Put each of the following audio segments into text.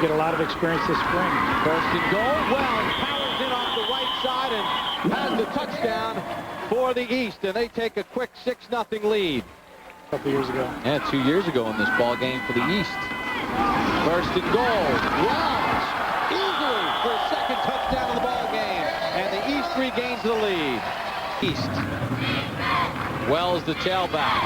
Get a lot of experience this spring. First and goal. Wells powers in off the right side and has the touchdown for the East, and they take a quick 6-0 lead. A couple years ago. Yeah, 2 years ago in this ball game for the East. First and goal. Wells easily for a second touchdown of the ball game, and the East regains the lead. East. Wells the tailback.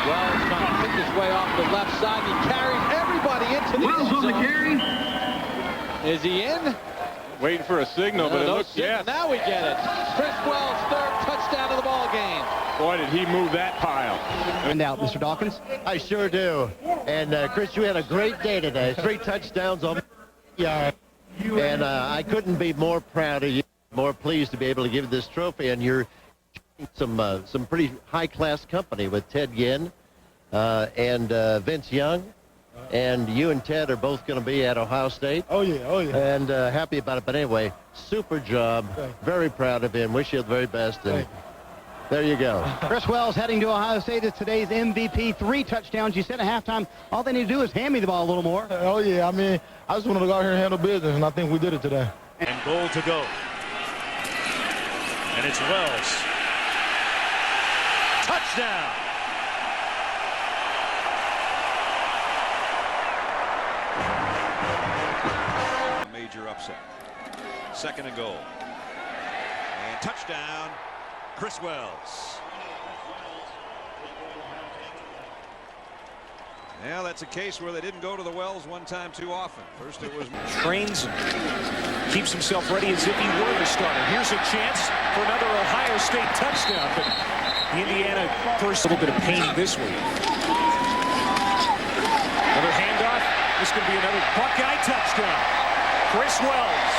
Wells trying to pick his way off the left side. He carries everybody into the end zone. Is he in? Waiting for a signal, but it looks, yes. Now we get it. Chris Wells' third touchdown of the ball game. Boy, did he move that pile. And out, Mr. Dawkins. I sure do. And Chris, you had a great day today. 3 touchdowns on yard. And I couldn't be more proud of you, more pleased to be able to give this trophy. And you're some pretty high-class company with Ted Ginn and Vince Young. And you and Ted are both going to be at Ohio State. Oh, yeah. Oh, yeah. And happy about it. But anyway, super job. Very proud of him. Wish you the very best. And there you go. Chris Wells heading to Ohio State is today's MVP. 3 touchdowns. You said at halftime, all they need to do is hand me the ball a little more. Oh, yeah. I mean, I just wanted to go out here and handle business, and I think we did it today. And goal to go. And it's Wells. Touchdown. Major upset. Second and goal. And touchdown, Chris Wells. Yeah, that's a case where they didn't go to the Wells one time too often. First it was... Trains keeps himself ready as if he were the starter. Here's a chance for another Ohio State touchdown, but Indiana first a little bit of pain this week. Another handoff. This could be another Buckeye touchdown. Chris Wells.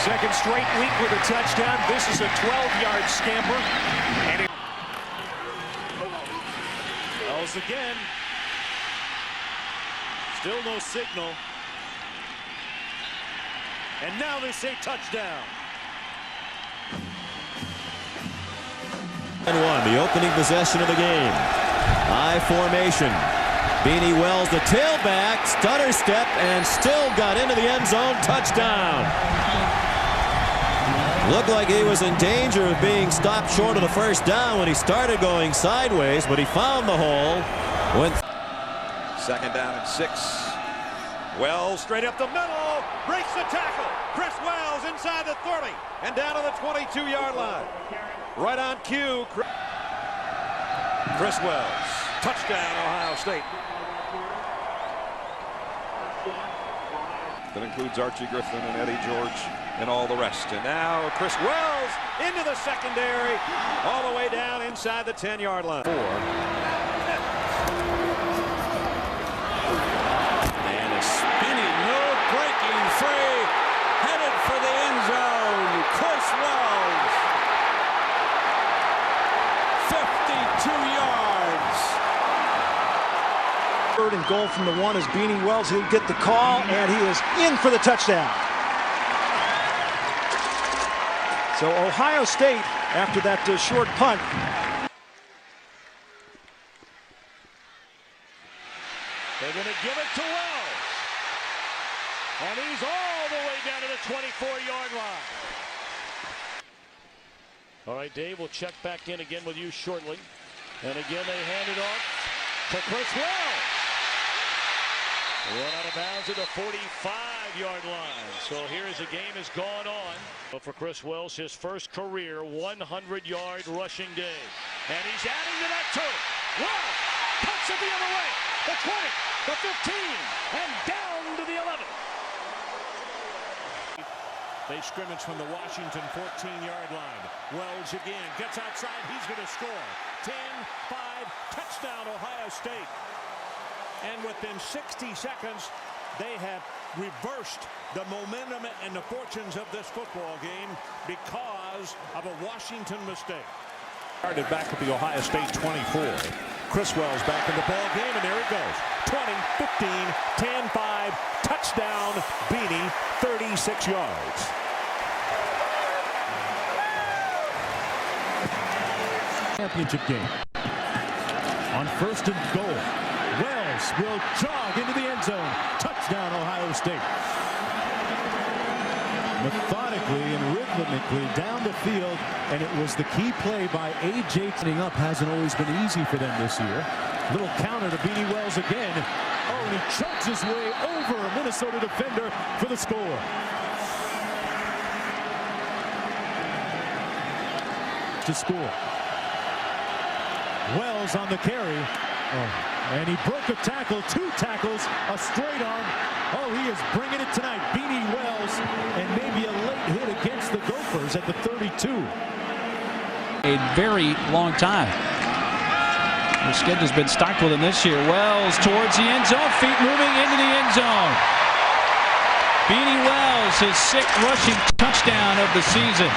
Second straight week with a touchdown. This is a 12-yard scamper. And Wells again. Still no signal. And now they say touchdown. And 1, the opening possession of the game. High formation. Beanie Wells, the tailback, stutter step, and still got into the end zone. Touchdown. Looked like he was in danger of being stopped short of the first down when he started going sideways, but he found the hole. Second down and 6. Wells straight up the middle, breaks the tackle. Chris Wells inside the 30 and down to the 22-yard line. Right on cue. Chris Wells, touchdown, Ohio State. That includes Archie Griffin and Eddie George and all the rest. And now Chris Wells into the secondary, all the way down inside the 10-yard line. 4. And a spinning, no breaking free, headed for the end zone. Chris Wells, 52 yards. Third and goal from the 1 is Beanie Wells. He'll get the call, and he is in for the touchdown. So Ohio State, after that short punt. They're going to give it to Wells. And he's all the way down to the 24-yard line. All right, Dave, we'll check back in again with you shortly. And again, they hand it off to Chris Wells. Run out of bounds at the 45-yard line. So here as the game has gone on. But for Chris Wells, his first career 100-yard rushing day. And he's adding to that total. Wells cuts it the other way. The 20, the 15, and down to the 11. They scrimmage from the Washington 14-yard line. Wells again gets outside. He's going to score. 10-5, touchdown Ohio State. And within 60 seconds, they have reversed the momentum and the fortunes of this football game because of a Washington mistake. Started back at the Ohio State 24. Chris Wells back in the ball game, and there it goes. 20, 15, 10-5, touchdown, Beanie, 36 yards. Championship game. On first and goal. Wells will jog into the end zone. Touchdown, Ohio State. Methodically and rhythmically down the field, and it was the key play by A.J. Setting up hasn't always been easy for them this year. Little counter to Beanie Wells again. Oh, and he chokes his way over a Minnesota defender for the score. To score. Wells on the carry. And he broke a tackle, 2 tackles, a straight arm. Oh, he is bringing it tonight. Beanie Wells, and maybe a late hit against the Gophers at the 32. A very long time. The schedule's been stocked with him this year. Wells towards the end zone, feet moving into the end zone. Beanie Wells, his 6th rushing touchdown of the season.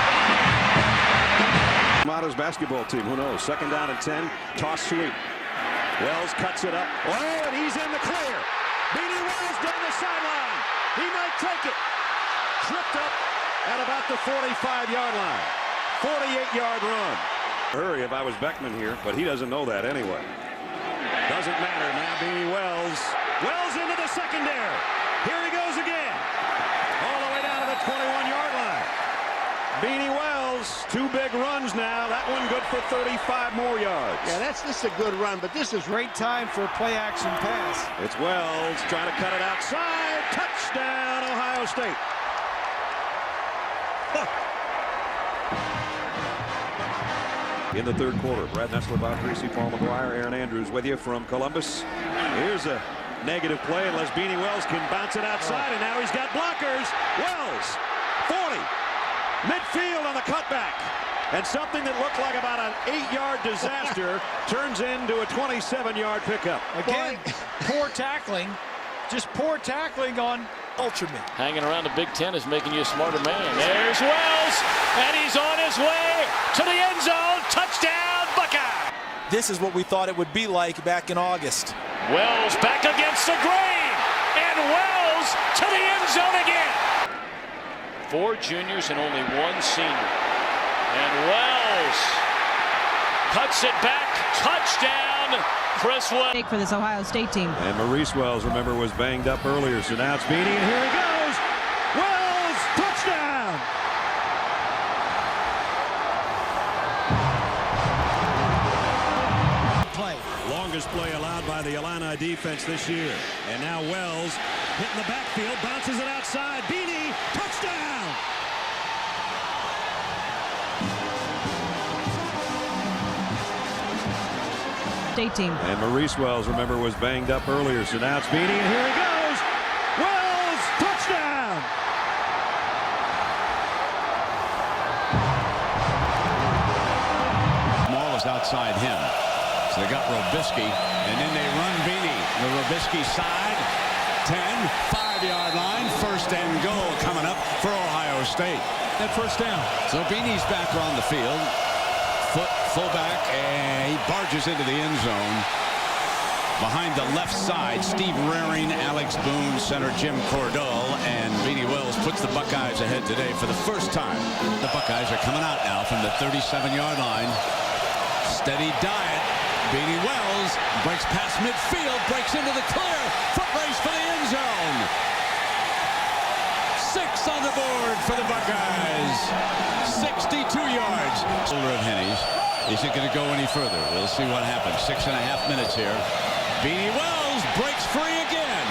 Motto's basketball team, who knows? 2nd down and 10, toss sweep. Wells cuts it up. Oh, and he's in the clear. Beanie Wells down the sideline. He might take it. Tripped up at about the 45-yard line. 48-yard run. Hurry if I was Beckman here, but he doesn't know that anyway. Doesn't matter now. Beanie Wells. Wells into the secondary. Here he goes again. All the way down to the 21-yard line. Beanie Wells, 2 big runs now. That one good for 35 more yards. Yeah, that's just a good run, but this is great time for a play-action pass. It's Wells trying to cut it outside. Touchdown, Ohio State. In the 3rd quarter, Brad Nessler, Bob Greasy, Paul McGuire, Aaron Andrews with you from Columbus. Here's a negative play unless Beanie Wells can bounce it outside, and now he's got blockers. Wells, 40. Midfield on the cutback, and something that looked like about an 8-yard disaster turns into a 27-yard pickup. Again, poor tackling, just poor tackling on Ultraman. Hanging around the Big Ten is making you a smarter man. There's Wells, and he's on his way to the end zone. Touchdown, Buckeye. This is what we thought it would be like back in August. Wells back against the grain, and Wells to the end zone again. 4 juniors and only 1 senior. And Wells cuts it back. Touchdown, Chris Wells. For this Ohio State team. And Maurice Wells, remember, was banged up earlier. So now it's Beanie, and here he goes. Wells, touchdown. Play. Longest play allowed by the Illini defense this year. And now Wells hitting the backfield, bounces it outside. Beanie, touchdown. State team. And Maurice Wells, remember, was banged up earlier. So now it's Beanie, and here he goes. Wells, touchdown. Maul is outside him. So they got Robisky, and then they run Beanie. The Robisky side, 10, 5-yard line, 1st and goal coming up for Ohio State. That 1st down. So Beanie's back on the field. Fullback, and he barges into the end zone. Behind the left side, Steve Raring, Alex Boone, center Jim Cordell, and Beanie Wells puts the Buckeyes ahead today for the first time. The Buckeyes are coming out now from the 37-yard line. Steady diet. Beanie Wells breaks past midfield, breaks into the clear. Foot race for the end zone. 6 on the board for the Buckeyes. 62 yards. Shoulder of Hennies. Is it going to go any further? We'll see what happens. 6.5 minutes here. Beanie Wells breaks free again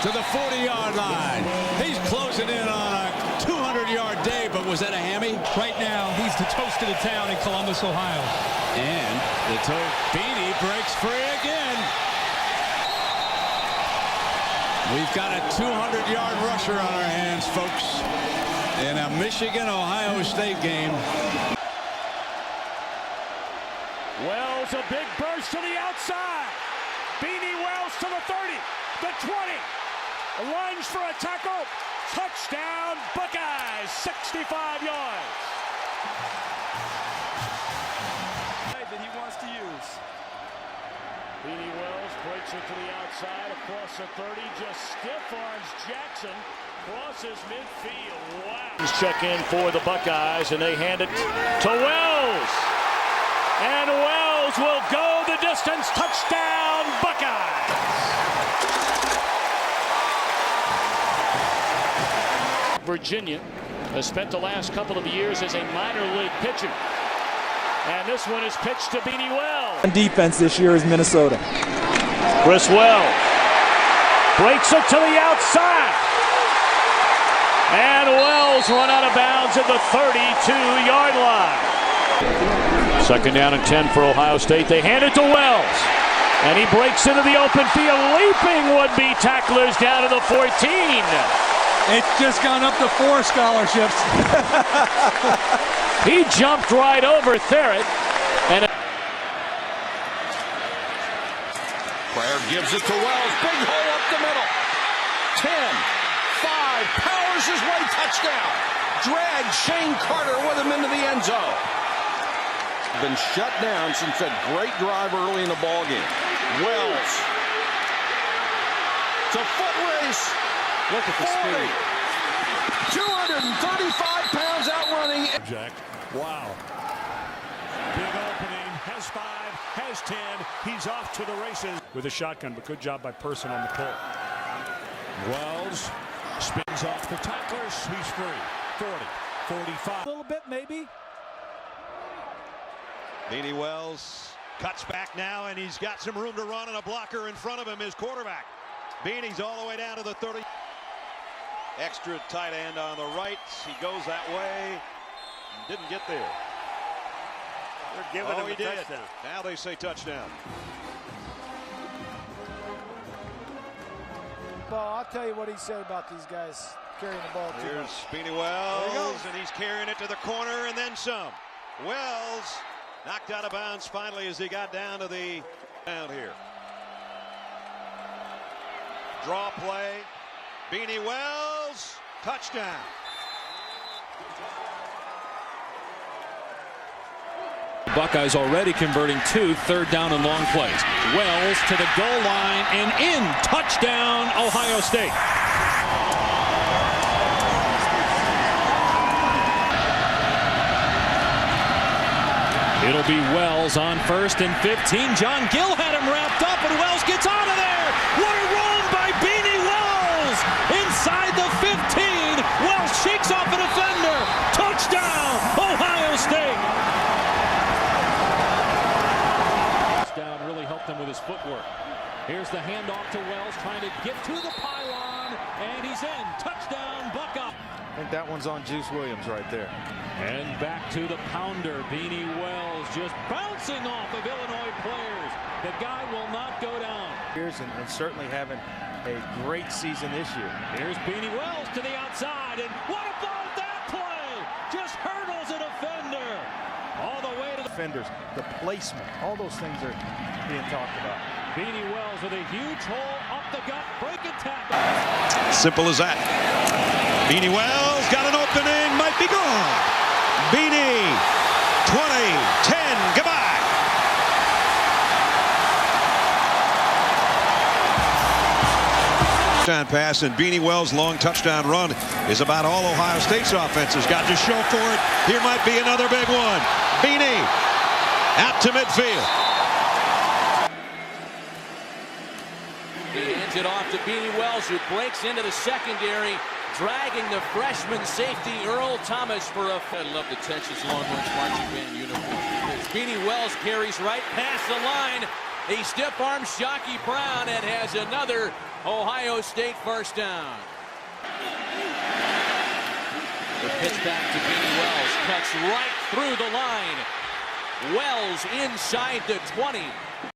to the 40-yard line. He's closing in on a 200-yard day, but was that a hammy? Right now, he's the toast of the town in Columbus, Ohio. And Beanie breaks free again. We've got a 200-yard rusher on our hands, folks, in a Michigan-Ohio State game. Wells, a big burst to the outside. Beanie Wells to the 30, the 20. A lunge for a tackle. Touchdown, Buckeyes, 65 yards. That he wants to use. Beanie Wells breaks it to the outside across the 30. Just stiff arms Jackson. Crosses midfield. Wow. Check in for the Buckeyes, and they hand it to Wells. And Wells will go the distance. Touchdown, Buckeyes. Virginia has spent the last couple of years as a minor league pitcher. And this one is pitched to Beanie Wells. On defense this year is Minnesota. Chris Wells breaks it to the outside. And Wells run out of bounds at the 32-yard line. 2nd down and 10 for Ohio State. They hand it to Wells. And he breaks into the open field, leaping would-be tacklers down to the 14. It's just gone up to 4 scholarships. He jumped right over Therrett. And Pryor gives it to Wells. Big hole up the middle. 10, 5, powers his way, touchdown. Dragged Shane Carter with him into the end zone. Been shut down since that great drive early in the ball game. Wells. It's a foot race. Look at the 40, speed. 235 pounds outrunning. Jack. Wow. Big opening. Has 5. Has 10. He's off to the races. With a shotgun, but good job by Person on the pull. Wells spins off the tacklers. He's free. 40, 45. A little bit, maybe. Beanie Wells cuts back now, and he's got some room to run, and a blocker in front of him is quarterback. Beanie's all the way down to the 30. Extra tight end on the right. He goes that way. Didn't get there. They're giving him a touchdown. Now they say touchdown. Well, I'll tell you what he said about these guys carrying the ball too Here's much. Beanie Wells, and he's carrying it to the corner and then some. Wells knocked out of bounds finally as he got down to the down here. Draw play. Beanie Wells, touchdown. Buckeyes already converting 2 3rd down and long plays. Wells to the goal line and in. Touchdown, Ohio State. It'll be Wells on 1st and 15. John Gill had him wrapped up, and Wells gets out of there. What a run by Beanie Wells! Inside the 15. Wells shakes off a defender. Touchdown, Ohio State. Touchdown really helped him with his footwork. Here's the handoff to Wells, trying to get to the pylon, and he's in. Touchdown, Buckeye. I think that one's on Juice Williams right there. And back to the pounder. Beanie Wells just bouncing off of Illinois players. The guy will not go down. And certainly having a great season this year. Here's Beanie Wells to the outside. And what about that play? Just hurdles a defender. All the way to the defenders, the placement, all those things are being talked about. Beanie Wells with a huge hole up the gut. Break and tackle. Simple as that. Beanie Wells got an opening, might be gone. Beanie, 20, 10, goodbye. Touchdown pass, and Beanie Wells' long touchdown run is about all Ohio State's offense has got to show for it. Here might be another big one. Beanie out to midfield. He hands it off to Beanie Wells, who breaks into the secondary, dragging the freshman safety Earl Thomas for a... I love the Texas Longhorns marching band uniform. Beanie Wells carries right past the line. He stiff-arms Shockey Brown and has another Ohio State first down. The pitch back to Beanie Wells, cuts right through the line. Wells inside the 20.